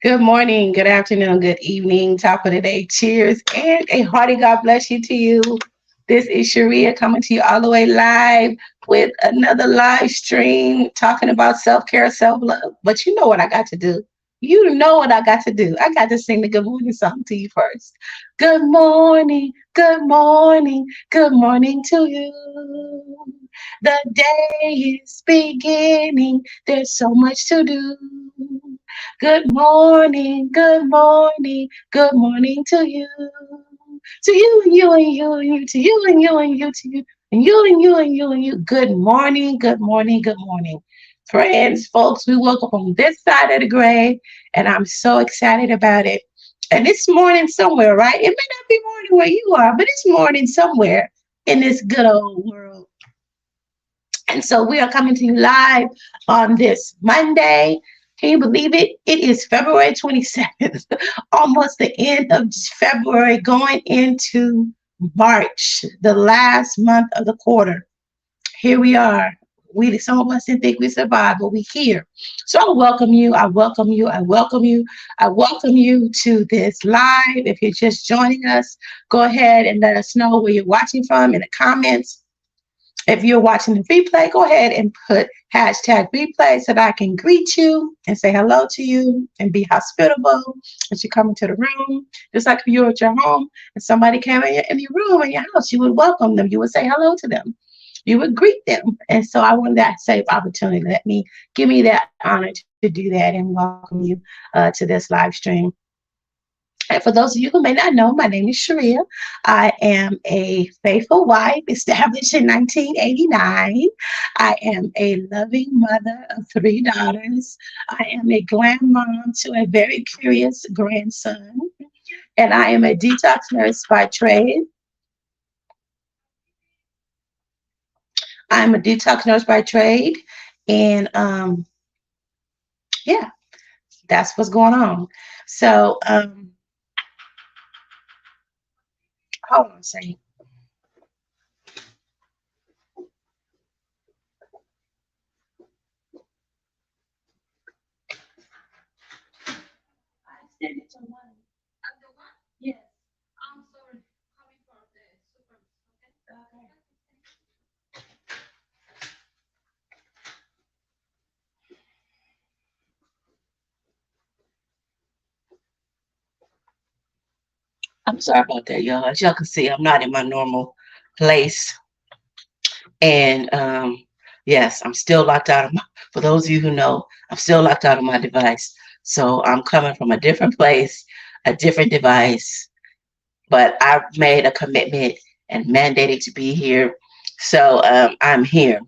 Good morning, good afternoon, good evening, top of the day. Cheers and a hearty God bless you to you. This is Sharia coming to you all the way live with another live stream talking about self care, self love. But you know what I got to do? You know what I got to do. I got to sing the good morning song to you first. Good morning, good morning, good morning to you. The day is beginning. There's so much to do. Good morning, good morning, good morning to you. To you and you and you and you, to you and you and you, to you and you and you and you and you. Good morning, good morning, good morning. Friends, folks, we woke up on this side of the grave, and I'm so excited about it. And it's morning somewhere, right? It may not be morning where you are, but it's morning somewhere in this good old world. And so we are coming to you live on this Monday. Can you believe it? It is February 27th, almost the end of February, going into March, the last month of the quarter. Here we are. Some of us didn't think we survived, but we're here. So I welcome you. I welcome you. I welcome you. I welcome you to this live. If you're just joining us, go ahead and let us know where you're watching from in the comments. If you're watching the replay, go ahead and put hashtag replay so that I can greet you and say hello to you and be hospitable as you come into the room. Just like if you're at your home and somebody came in your room, in your house, you would welcome them. You would say hello to them. You would greet them. And so I wanted that safe opportunity. Give me that honor to do that and welcome you to this live stream. And for those of you who may not know, my name is Sharia. I am a faithful wife established in 1989. I am a loving mother of three daughters. I am a grandmom to a very curious grandson. And I am a detox nurse by trade. I'm a detox nurse by trade. And yeah, that's what's going on. So hold on a second. I sent it to one. Yes. I'm sorry. Coming from the super. Okay. I'm sorry about that, y'all. As y'all can see, I'm not in my normal place. And yes, I'm still locked out of my, for those of you who know, I'm still locked out of my device. So I'm coming from a different place, a different device, but I made a commitment and mandated to be here. So I'm here.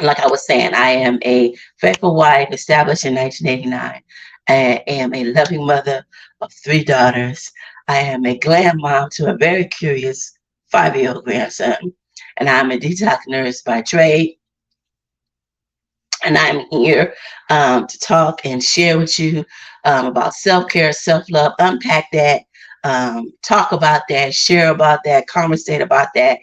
Like I was saying, I am a faithful wife established in 1989. I am a loving mother of three daughters. I am a glam mom to a very curious 5-year-old grandson. And I'm a detox nurse by trade. And I'm here to talk and share with you about self-care, self-love, unpack that, talk about that, share about that, conversate about that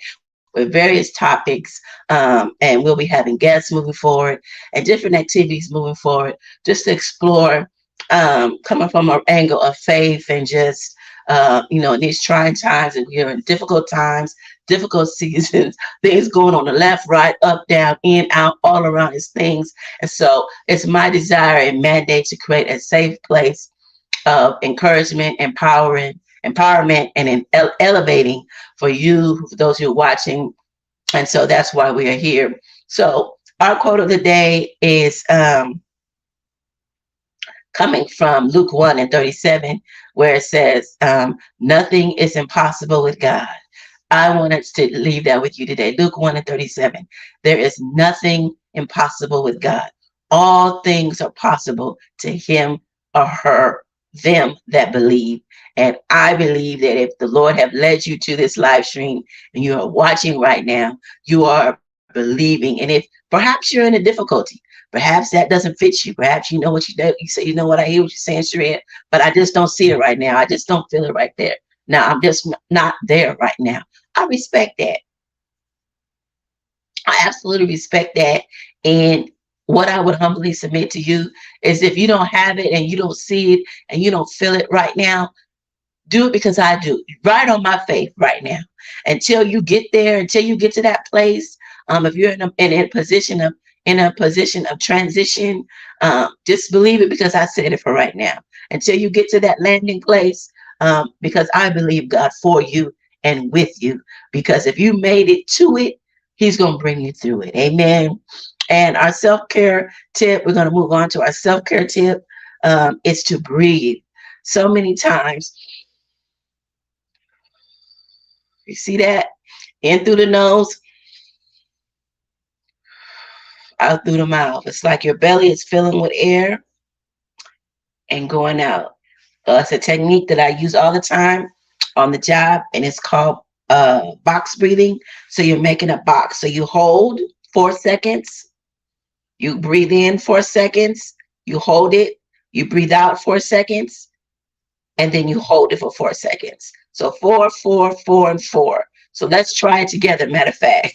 with various topics. And we'll be having guests moving forward and different activities moving forward just to explore coming from an angle of faith and just, in these trying times and we're in difficult times, difficult seasons, things going on the left, right, up, down, in, out, all around us things. And so it's my desire and mandate to create a safe place of encouragement, empowerment, and elevating for you, for those who are watching. And so that's why we are here. So our quote of the day is coming from Luke 1:37, where it says, nothing is impossible with God. I wanted to leave that with you today. Luke 1:37. There is nothing impossible with God. All things are possible to him or her, them that believe. And I believe that if the Lord have led you to this live stream and you are watching right now, you are believing. And if perhaps you're in a difficulty, perhaps that doesn't fit you. Perhaps you know what you do. You say, you know what, I hear what you're saying, Sharia, but I just don't see it right now. I just don't feel it right there. Now, I'm just not there right now. I respect that. I absolutely respect that. And what I would humbly submit to you is, if you don't have it and you don't see it and you don't feel it right now, do it because I do. Right on my faith right now. Until you get there, until you get to that place. If you're in a position of transition, just believe it because I said it for right now. Until you get to that landing place, because I believe God for you and with you. Because if you made it to it, He's gonna bring you through it. Amen. And our self-care tip, we're gonna move on to our self-care tip. Is to breathe. So many times, you see that? In through the nose, out through the mouth. It's like your belly is filling with air and going out. It's a technique that I use all the time on the job, and it's called box breathing. So you're making a box. So you hold 4 seconds, you breathe in 4 seconds, you hold it, you breathe out 4 seconds, and then you hold it for 4 seconds. So 4, 4, 4, and 4. So let's try it together. Matter of fact,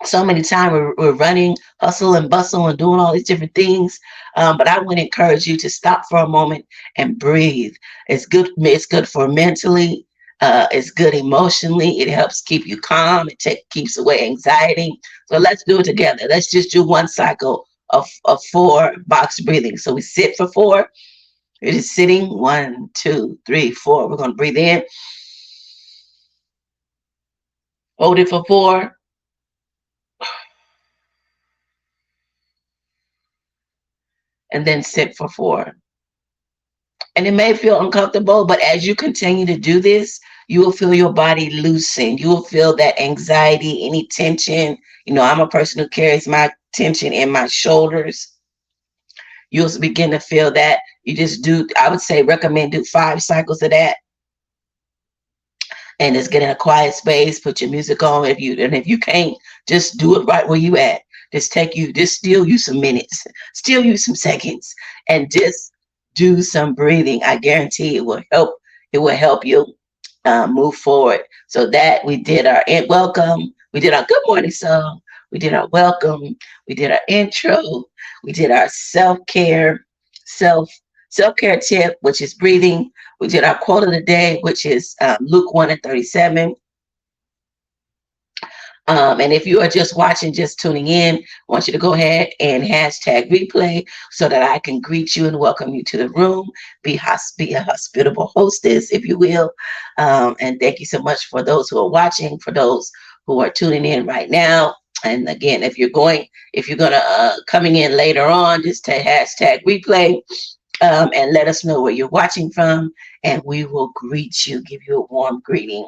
so many times we're running, hustle and bustle and doing all these different things. But I would encourage you to stop for a moment and breathe. It's good. It's good for mentally. It's good emotionally. It helps keep you calm. Keeps away anxiety. So let's do it together. Let's just do one cycle of 4 box breathing. So we sit for 4. It is sitting. 1, 2, 3, 4. We're going to breathe in. Hold it for 4. And then sit for 4. And it may feel uncomfortable, but as you continue to do this, you will feel your body loosen. You will feel that anxiety, any tension. I'm a person who carries my tension in my shoulders. You'll begin to feel that. You just do, I would say, recommend do 5 cycles of that. And just get in a quiet space, put your music on. If you can't, just do it right where you at. Just steal you some minutes, steal you some seconds, and just do some breathing. I guarantee it will help. It will help you move forward. So that we did our welcome, we did our good morning song, we did our welcome, we did our intro, we did our self-care tip, which is breathing. We did our quote of the day, which is Luke 1:37. And if you are just watching, just tuning in, I want you to go ahead and hashtag replay so that I can greet you and welcome you to the room. Be a hospitable hostess, if you will. And thank you so much for those who are watching, for those who are tuning in right now. And again, if you're gonna coming in later on, just hashtag replay. And let us know where you're watching from, and we will greet you, give you a warm greeting.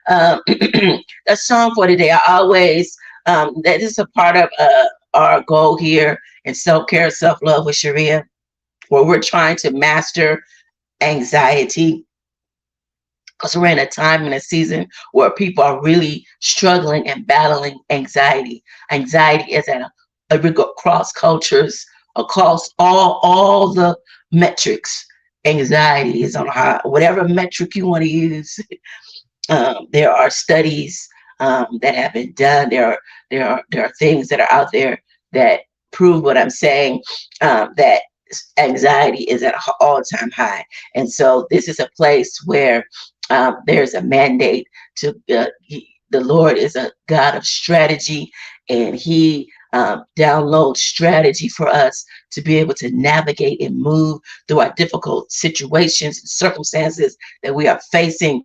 The song for today, I always, that is a part of our goal here in self-care, self-love with Sharia, where we're trying to master anxiety, because we're in a time and a season where people are really struggling and battling anxiety. Anxiety is across cultures, across all the metrics. Anxiety is on high, whatever metric you want to use. There are studies that have been done. There are things that are out there that prove what I'm saying, that anxiety is at an all-time high. And so this is a place where there's a mandate to the Lord is a God of strategy, and He downloads strategy for us to be able to navigate and move through our difficult situations and circumstances that we are facing.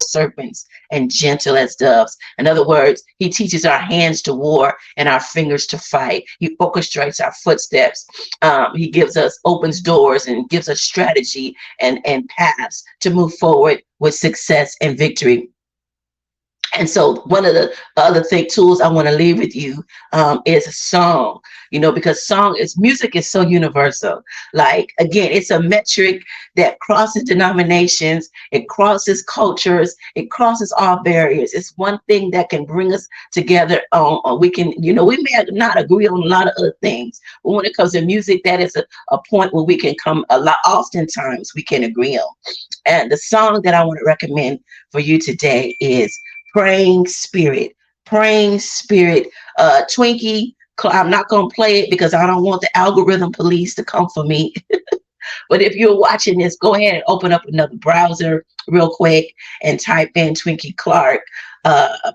Serpents and gentle as doves. In other words, He teaches our hands to war and our fingers to fight. He orchestrates our footsteps. He opens doors and gives us strategy and paths to move forward with success and victory. And so one of the other tools I want to leave with you is a song, because music is so universal. Like, again, it's a metric that crosses denominations, it crosses cultures, it crosses all barriers. It's one thing that can bring us together. We may not agree on a lot of other things, but when it comes to music, that is a point where we can come oftentimes we can agree on. And the song that I want to recommend for you today is Praying Spirit Praying Spirit. Twinkie, I'm not going to play it because I don't want the algorithm police to come for me. But if you're watching this, go ahead and open up another browser real quick and type in Twinkie Clark,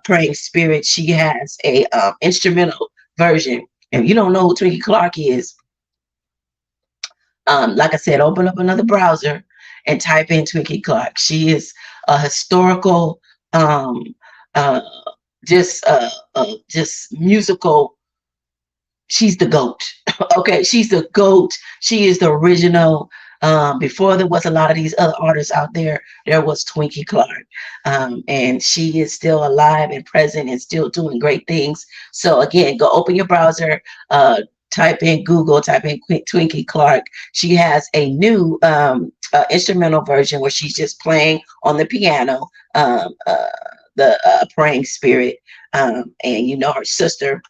Praying Spirit. She has a instrumental version. If you don't know who Twinkie Clark is, like I said, open up another browser and type in Twinkie Clark. She is a historical, um, uh, just musical. She's the GOAT. Okay, she's the GOAT. She is the original. Before there was a lot of these other artists out there was Twinkie Clark. And she is still alive and present and still doing great things. So again, go open your browser, type in Google, type in Twinkie Clark. She has a new instrumental version where she's just playing on the piano, the Praying Spirit. And you know her sister,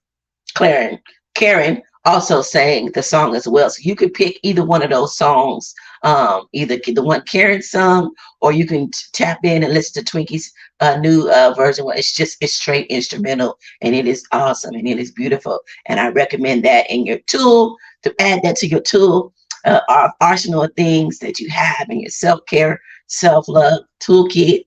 Karen also sang the song as well. So you could pick either one of those songs, either the one Karen sung, or you can tap in and listen to Twinkie's new version where it's straight instrumental, and it is awesome and it is beautiful. And I recommend that in your tool, to add that to your tool arsenal of things that you have in your self-care, self-love toolkit,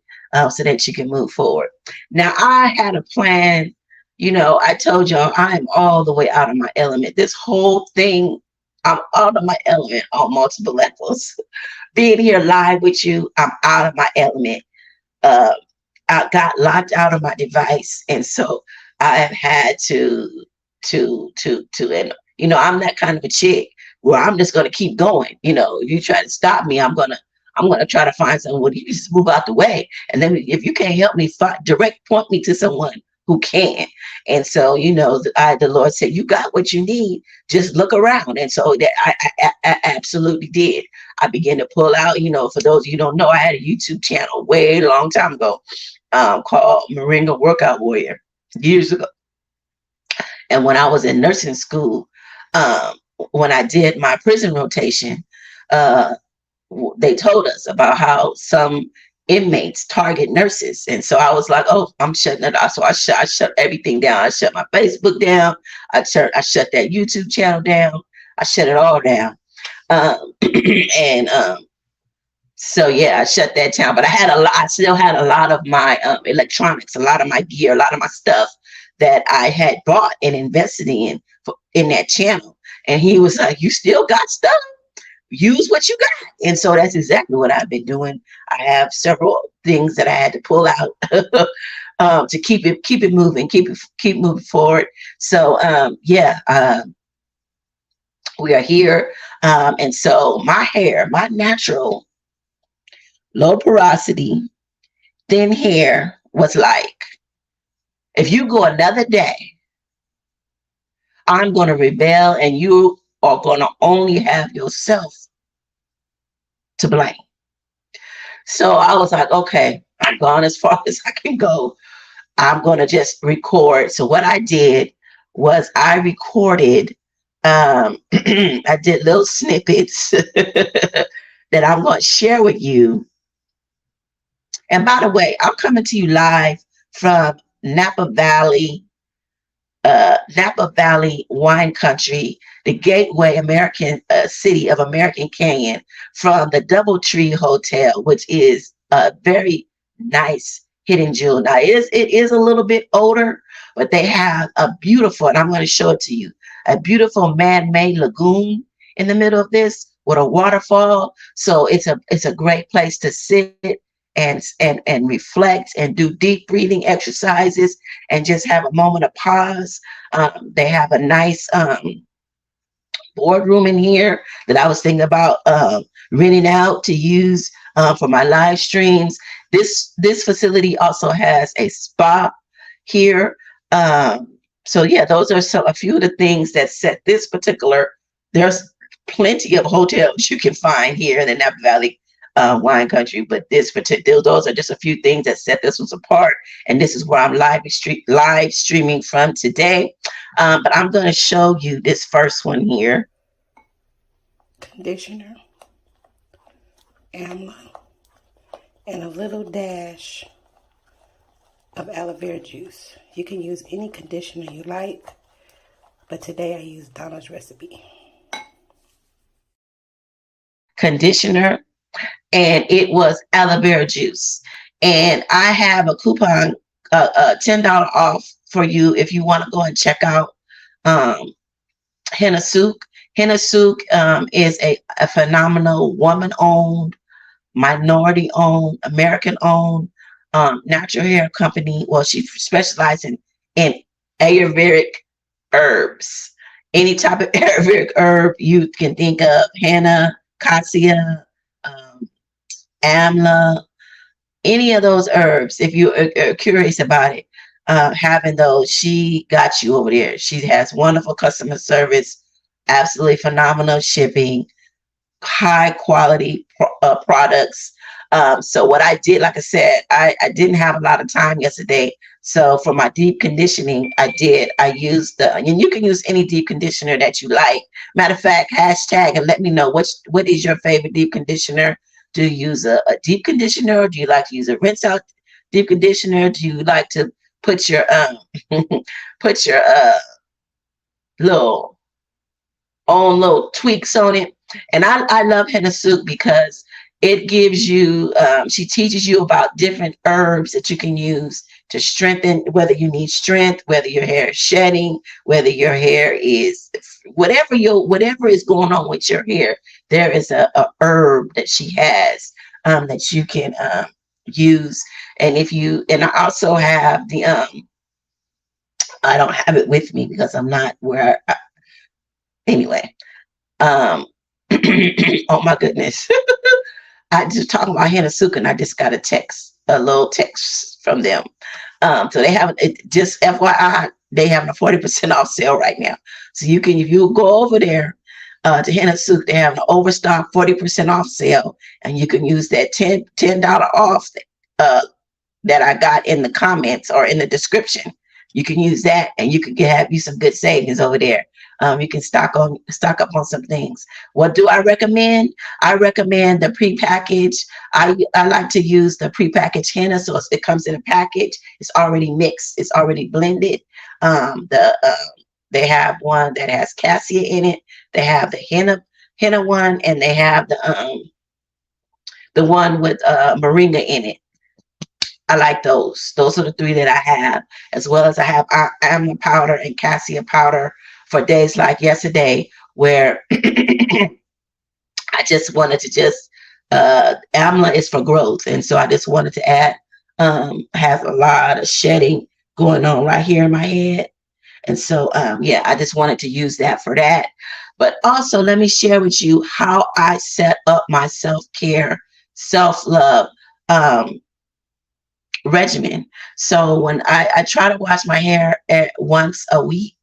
so that you can move forward. Now, I had a plan. You know, I told y'all I'm all the way out of my element. This whole thing, I'm out of my element on multiple levels. Being here live with you, I'm out of my element. Uh, I got locked out of my device, and so I have had and you know, I'm that kind of a chick where I'm just gonna keep going. You know, if you try to stop me, I'm gonna try to find someone. Well, you just move out the way, and then if you can't help me, direct point me to someone who can. And so, you know, the Lord said, you got what you need. Just look around. And so that I absolutely did. I began to pull out, you know, for those of you who don't know, I had a YouTube channel way long time ago, called Moringa Workout Warrior, years ago. And when I was in nursing school, um, when I did my prison rotation, uh, they told us about how some inmates target nurses. And so I was like, oh, I'm shutting it off. So I shut everything down. I shut my Facebook down. I shut that YouTube channel down. I shut it all down. And so yeah, I shut that down. But I still had a lot of my electronics, a lot of my gear, a lot of my stuff that I had bought and invested in that channel. And he was like, you still got stuff? Use what you got. And so that's exactly what I've been doing. I have several things that I had to pull out to keep it moving, keep moving forward. So we are here. And so my hair, my natural low porosity, thin hair was like, if you go another day, I'm going to rebel and you are going to only have yourself to blame. So I was like, okay, I've gone as far as I can go. I'm going to just record. So what I did was I recorded, I did little snippets that I'm going to share with you. And by the way, I'm coming to you live from Napa Valley wine country, the gateway American city of American Canyon, from the Doubletree Hotel, which is a very nice hidden jewel. Now it is a little bit older, but they have a beautiful, and I'm going to show it to you, a beautiful man-made lagoon in the middle of this with a waterfall. So it's a great place to sit and reflect and do deep breathing exercises and just have a moment of pause. They have a nice boardroom in here that I was thinking about renting out to use for my live streams. This facility also has a spa here. So yeah, those are a few of the things that set this particular. There's plenty of hotels you can find here in the Napa Valley wine country, but those are just a few things that set this one apart. And this is where I'm live streaming from today. But I'm going to show you this first one here. Conditioner, amla, and a little dash of aloe vera juice. You can use any conditioner you like, but today I use Donna's recipe. Conditioner, and it was aloe vera juice. And I have a coupon, $10 off for you if you want to go and check out um, Henna Sooq. Henna Sooq is a phenomenal woman-owned, minority-owned, American-owned natural hair company. Well, she specializes in Ayurvedic herbs. Any type of Ayurvedic herb you can think of: henna, cassia, um, amla, any of those herbs. If you are curious about it, having those, she got you over there. She has wonderful customer service, absolutely phenomenal shipping, high quality products. So what I did, like I said, I didn't have a lot of time yesterday. So for my deep conditioning, I used and you can use any deep conditioner that you like. Matter of fact, hashtag and let me know what is your favorite deep conditioner. Do you use a deep conditioner, or do you like to use a rinse out deep conditioner? Do you like to put your put your little own little tweaks on it? And I love Henna Sooq because it gives you, she teaches you about different herbs that you can use to strengthen, whether you need strength, whether your hair is shedding, whether your hair is, whatever is going on with your hair, there is a herb that she has that you can use. And I also have I don't have it with me because I'm not where anyway. Um, oh my goodness. I just talking about Henna Sooq, and I just got a little text from them. So they have it, just FYI, they having a 40% off sale right now. So you can, if you go over there to Henna Sooq, they have an overstock 40% off sale, and you can use that $10 off that I got in the comments or in the description. You can use that, and you can have you some good savings over there. You can stock up on some things. What do I recommend? I recommend the prepackaged. I like to use the prepackaged henna, so it comes in a package. It's already mixed. It's already blended. They have one that has cassia in it. They have the henna one, and they have the one with moringa in it. I like those. Those are the three that I have, as well as I have amla powder and cassia powder for days like yesterday, where I just wanted to amla is for growth. And so I just wanted to add, has a lot of shedding going on right here in my head. And so, yeah, I just wanted to use that for that. But also, let me share with you how I set up my self-care, self-love regimen. So when I try to wash my hair once a week.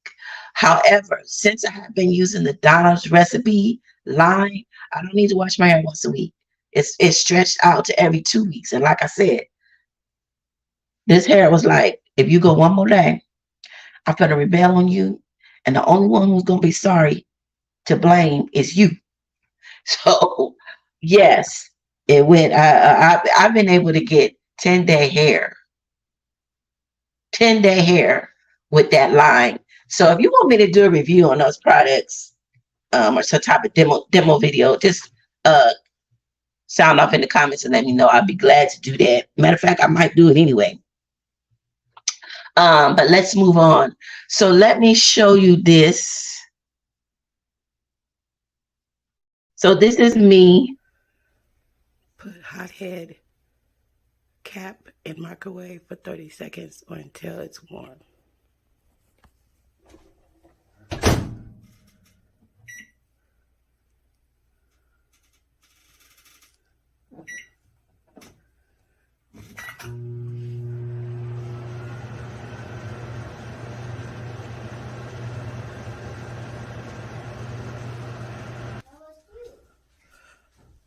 However, since I have been using the Donna's recipe line, I don't need to wash my hair once a week. It's stretched out to every 2 weeks. And like I said, this hair was like, if you go one more day, I'm gonna rebel on you, and the only one who's gonna be sorry to blame is you. So yes, it went. I've been able to get 10-day hair, 10-day hair with that line. So if you want me to do a review on those products, or some type of demo video, just sound off in the comments and let me know. I'll be glad to do that. Matter of fact, I might do it anyway. But let's move on. So let me show you this. So this is me. Put hothead cap in microwave for 30 seconds or until it's warm.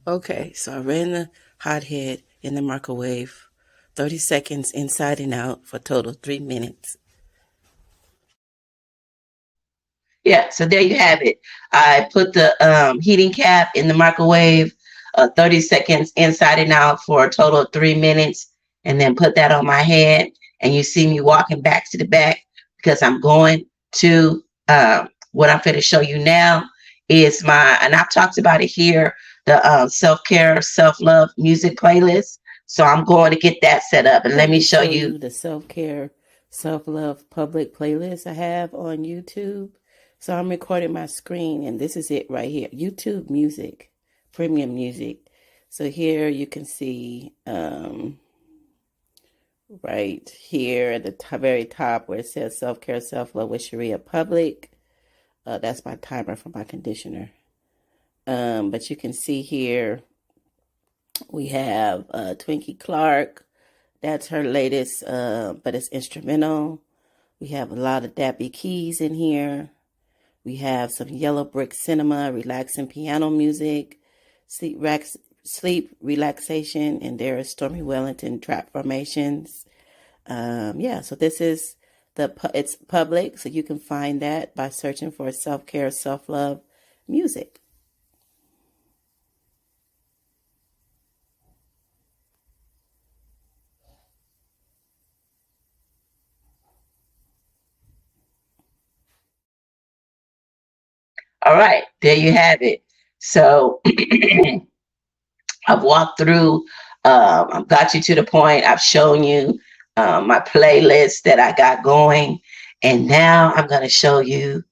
Okay, so I ran the hothead in the microwave 30 seconds inside and out for a total of 3 minutes. Yeah, so there you have it. I put the heating cap in the microwave 30 seconds inside and out for a total of 3 minutes, and then put that on my head. and you see me walking back to the back because I'm going to what I'm going to show you now is my, and I've talked about it here, the self-care, self-love music playlist. So I'm going to get that set up, and I'm let me going to show show you. you the self-care, self-love public playlist I have on YouTube. So I'm recording my screen, and this is it right here. YouTube Music, Premium Music. So here you can see right here at the very top where it says self-care, self-love with Sharia Public. That's my timer for my conditioner. But you can see here we have Twinkie Clark. That's her latest, but it's instrumental. We have a lot of Dappy Keys in here. We have some Yellow Brick Cinema, relaxing piano music, sleep relaxation, and there is Stormy Wellington trap formations. Yeah, so this is it's public, so you can find that by searching for self-care, self-love music. All right, there you have it. So I've walked through, I've got you to the point. I've shown you my playlist that I got going. And now I'm going to show you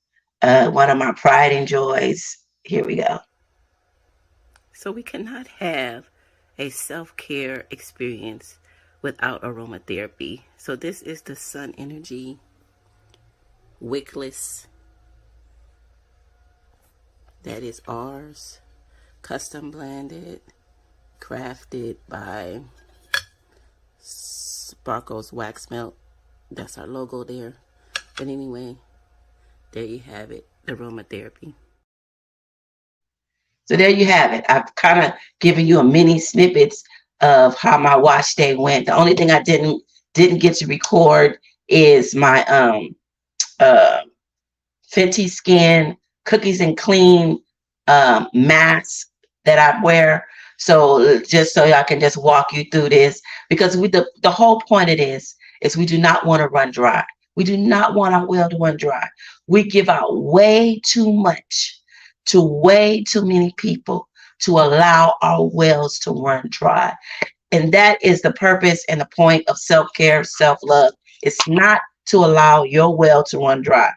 one of my pride and joys. Here we go. So we cannot have a self-care experience without aromatherapy. So this is the Sun Energy Wickless. That is ours. Custom blended, crafted by Sparkle's Wax Melt. That's our logo there. But anyway, there you have it, aromatherapy. So there you have it. I've kind of given you a mini snippets of how my wash day went. The only thing I didn't get to record is my uh Fenty Skin Cookies and Clean mask that I wear. So just so I can just walk you through this, because the whole point of this is we do not want to run dry. We do not want our well to run dry. We give out way too much to way too many people to allow our wells to run dry. And that is the purpose and the point of self-care, self-love. It's not to allow your well to run dry,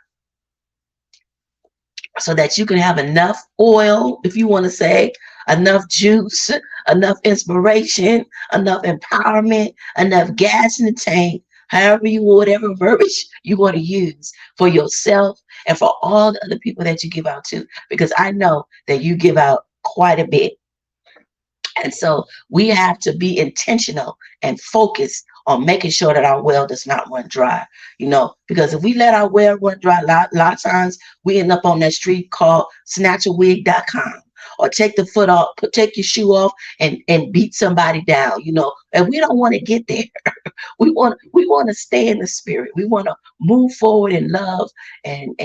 so that you can have enough oil, if you want to say, enough juice, enough inspiration, enough empowerment, enough gas in the tank, however you, whatever verbiage you want to use for yourself and for all the other people that you give out to, because I know that you give out quite a bit. And so we have to be intentional and focused on making sure that our well does not run dry, because if we let our well run dry, a lot of times we end up on that street called snatchawig.com, or take the foot off, take your shoe off and beat somebody down, and we don't want to get there. We want to stay in the spirit. We want to move forward in love and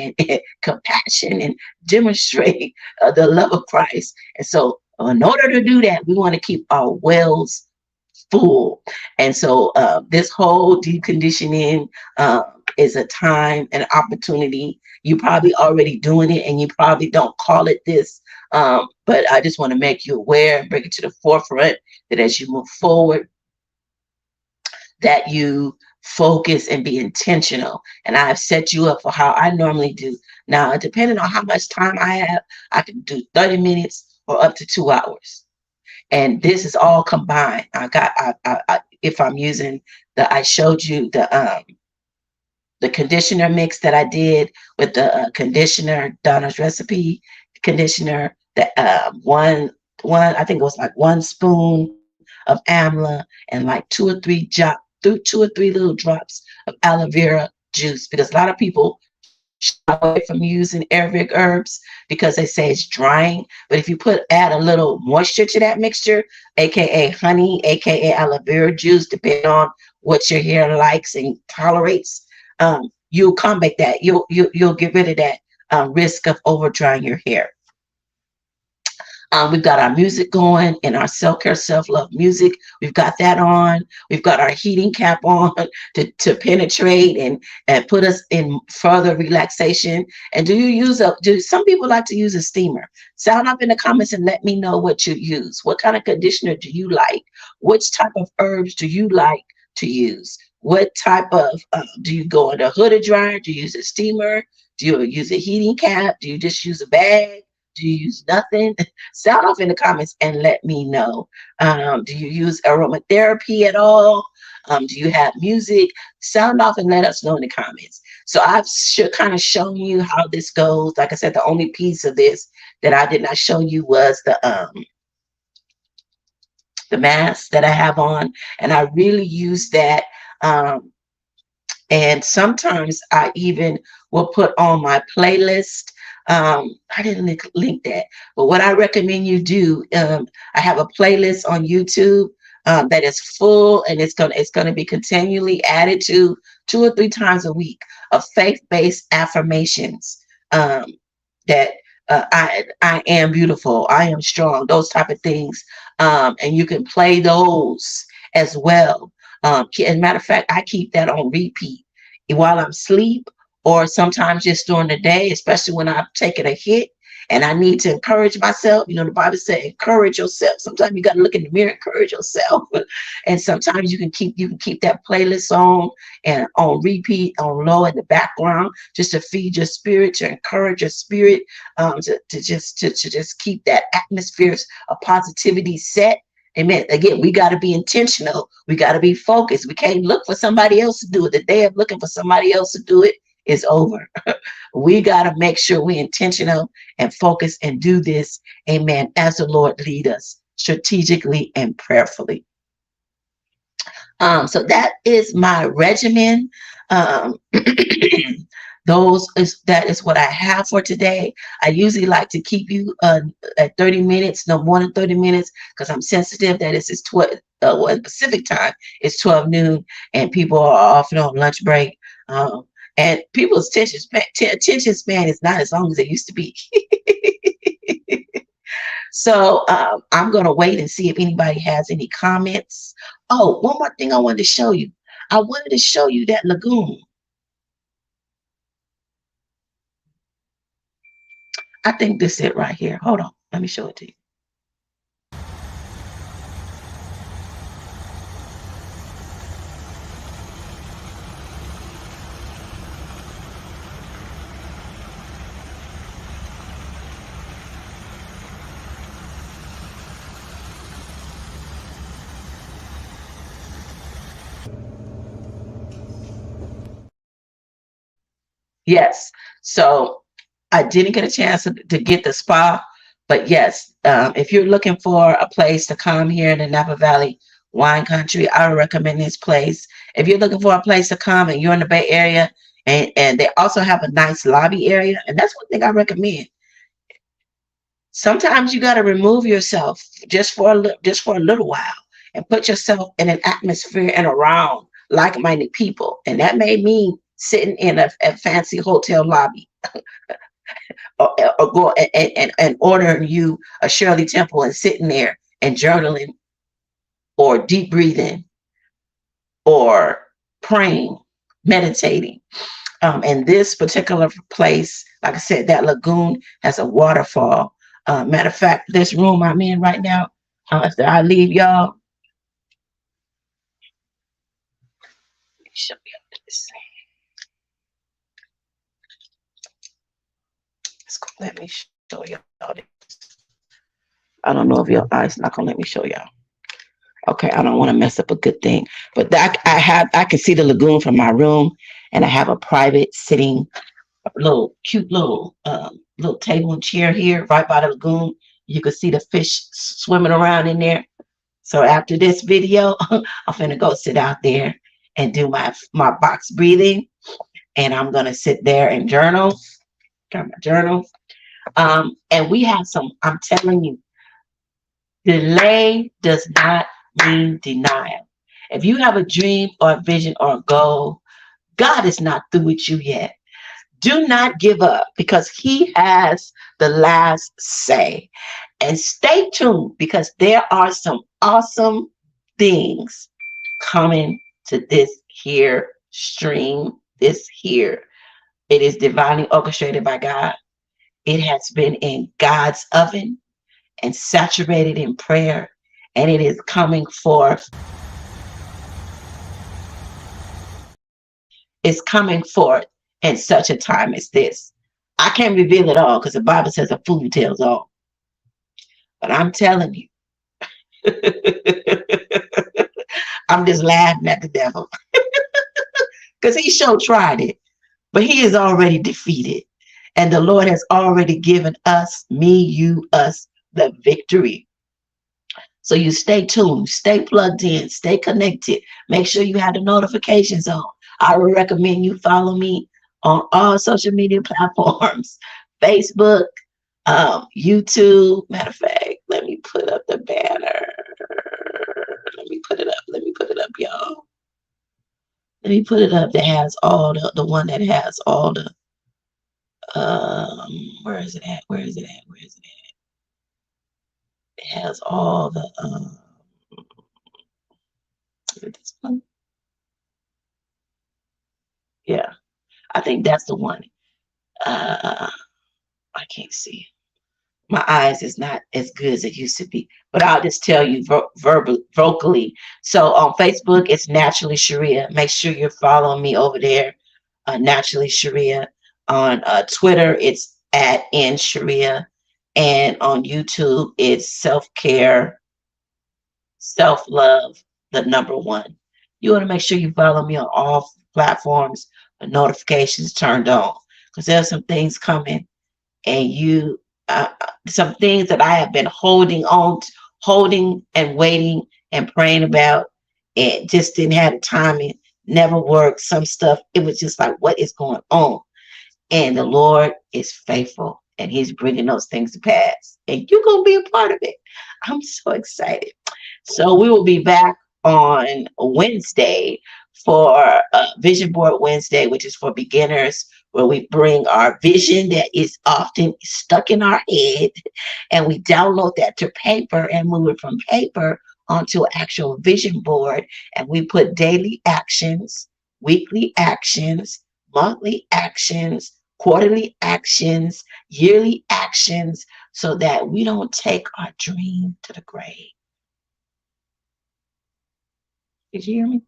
compassion, and demonstrate the love of Christ. And so in order to do that, we want to keep our wells full. And so this whole deep conditioning is a time and opportunity. You probably already doing it, and you probably don't call it this. But I just want to make you aware and bring it to the forefront that as you move forward, that you focus and be intentional. And I've set you up for how I normally do. Now, depending on how much time I have, I can do 30 minutes or up to 2 hours. And this is all combined. If I'm using I showed you the conditioner mix that I did with the conditioner, Donna's Recipe conditioner, that I think it was like 1 spoon of amla and like 2 or 3 little drops of aloe vera juice, because a lot of people shy away from using Ayurvedic herbs because they say it's drying. But if you add a little moisture to that mixture, aka honey, aka aloe vera juice, depending on what your hair likes and tolerates, you'll combat that. You'll get rid of that risk of over drying your hair. We've got our music going and our self-care, self-love music. We've got that on. We've got our heating cap on to penetrate and put us in further relaxation. And do some people like to use a steamer? Sound up in the comments and let me know what you use. What kind of conditioner do you like? Which type of herbs do you like to use? What type of, do you go in a hooded dryer? Do you use a steamer? Do you use a heating cap? Do you just use a bag? Do you use nothing? Sound off in the comments and let me know. Do you use aromatherapy at all? Do you have music? Sound off and let us know in the comments. So I've kind of shown you how this goes. Like I said, the only piece of this that I did not show you was the mask that I have on, and I really use that. And sometimes I even will put on my playlist. I didn't link that, but what I recommend you do, I have a playlist on YouTube that is full, and it's gonna be continually added to 2 or 3 times a week of faith-based affirmations. That I am beautiful, I am strong, those type of things, and you can play those as well. As a matter of fact, I keep that on repeat while I'm asleep, or sometimes just during the day, especially when I've taken a hit and I need to encourage myself. You know, the Bible said, encourage yourself. Sometimes you got to look in the mirror, encourage yourself. And sometimes you can keep that playlist on and on repeat, on low in the background, just to feed your spirit, to encourage your spirit, to just keep that atmosphere of positivity set. Amen. Again, we got to be intentional. We got to be focused. We can't look for somebody else to do it. The day of looking for somebody else to do it is over. We got to make sure we're intentional and focus and do this, amen, as the Lord lead us strategically and prayerfully. So that is my regimen. That is what I have for today. I usually like to keep you at 30 minutes, no more than 30 minutes, because I'm sensitive that it's 12, Pacific time, it's 12 noon, and people are often on lunch break. And people's attention span is not as long as it used to be. So I'm going to wait and see if anybody has any comments. Oh, one more thing I wanted to show you. I wanted to show you that lagoon. I think this is it right here. Hold on. Let me show it to you. Yes. So I didn't get a chance to get the spa, but yes, if you're looking for a place to come here in the Napa Valley wine country, I would recommend this place. If you're looking for a place to come and you're in the Bay Area, and they also have a nice lobby area, and that's one thing I recommend. Sometimes you got to remove yourself just for a little while and put yourself in an atmosphere and around like-minded people, and that may mean sitting in a fancy hotel lobby, or go and ordering you a Shirley Temple and sitting there and journaling or deep breathing or praying, meditating. And this particular place, like I said, that lagoon has a waterfall. Matter of fact, this room I'm in right now, after I leave y'all, let me show you this. Let me show y'all this. I don't know if your eyes not gonna let me show y'all. Okay, I don't want to mess up a good thing, but I can see the lagoon from my room, and I have a private sitting, cute little table and chair here right by the lagoon. You can see the fish swimming around in there. So after this video, I'm finna go sit out there and do my box breathing, and I'm gonna sit there and journal. Got my journal. And we have some, I'm telling you, delay does not mean denial. If you have a dream or a vision or a goal, God is not through with you yet. Do not give up, because he has the last say. And stay tuned because there are some awesome things coming to this here stream, this here. It is divinely orchestrated by God. It has been in God's oven and saturated in prayer, and it is coming forth. It's coming forth in such a time as this. I can't reveal it all because the Bible says a fool tells all. But I'm telling you, I'm just laughing at the devil because he sure tried it, but he is already defeated. And the Lord has already given us, me, you, us, the victory. So you stay tuned, stay plugged in, stay connected. Make sure you have the notifications on. I would recommend you follow me on all social media platforms, Facebook, YouTube. Matter of fact, let me put up the banner. Let me put it up. Let me put it up, y'all. Let me put it up that has all the one that has all the where is it at? Where is it at? Where is it at? It has all the is it this one? Yeah, I think that's the one. I can't see. My eyes is not as good as it used to be, but I'll just tell you vocally. So on Facebook, it's Naturally Sharia. Make sure you're following me over there, Naturally Sharia. On Twitter, it's at N Sharia, and on YouTube, it's Self-Care, Self-Love, the number one. You want to make sure you follow me on all platforms, the notifications turned on, because there's some things coming, and some things that I have been holding and waiting and praying about, and just didn't have the timing, never worked. Some stuff, it was just like, what is going on? And the Lord is faithful, and He's bringing those things to pass, and you're going to be a part of it. I'm so excited. So we will be back on Wednesday for Vision Board Wednesday, which is for beginners, where we bring our vision that is often stuck in our head, and we download that to paper and move it from paper onto an actual vision board. And we put daily actions, weekly actions, monthly actions, quarterly actions, yearly actions, so that we don't take our dream to the grave. Did you hear me?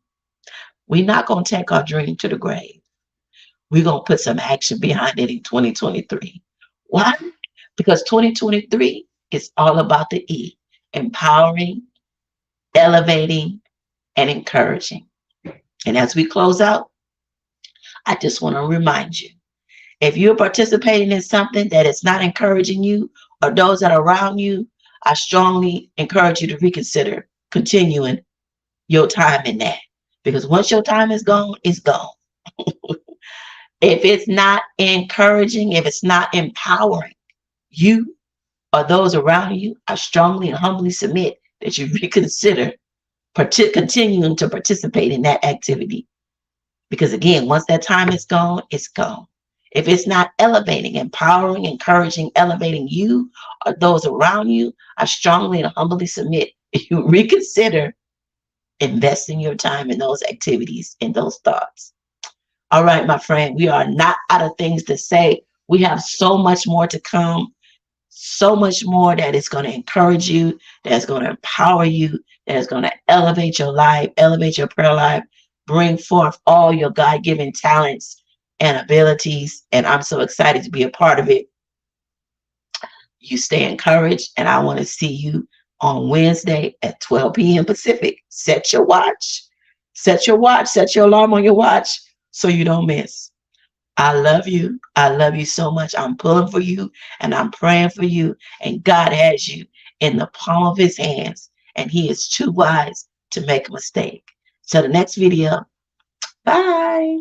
We're not going to take our dream to the grave. We're going to put some action behind it in 2023. Why? Because 2023 is all about the E, empowering, elevating, and encouraging. And as we close out, I just want to remind you, if you're participating in something that is not encouraging you or those that are around you, I strongly encourage you to reconsider continuing your time in that. Because once your time is gone, it's gone. If it's not encouraging, if it's not empowering you or those around you, I strongly and humbly submit that you reconsider continuing to participate in that activity. Because again, once that time is gone, it's gone. If it's not elevating, empowering, encouraging, elevating you or those around you, I strongly and humbly submit that you reconsider investing your time in those activities and those thoughts. All right, my friend, we are not out of things to say. We have so much more to come, so much more that is going to encourage you, that's going to empower you, that is going to elevate your life, elevate your prayer life, bring forth all your God-given talents and abilities. And I'm so excited to be a part of it. You stay encouraged, and I want to see you on Wednesday at 12 p.m. Pacific. Set your watch. Set your watch. Set your alarm on your watch so you don't miss. I love you. I love you so much. I'm pulling for you, and I'm praying for you. And God has you in the palm of His hands, and He is too wise to make a mistake. Till the next video. Bye.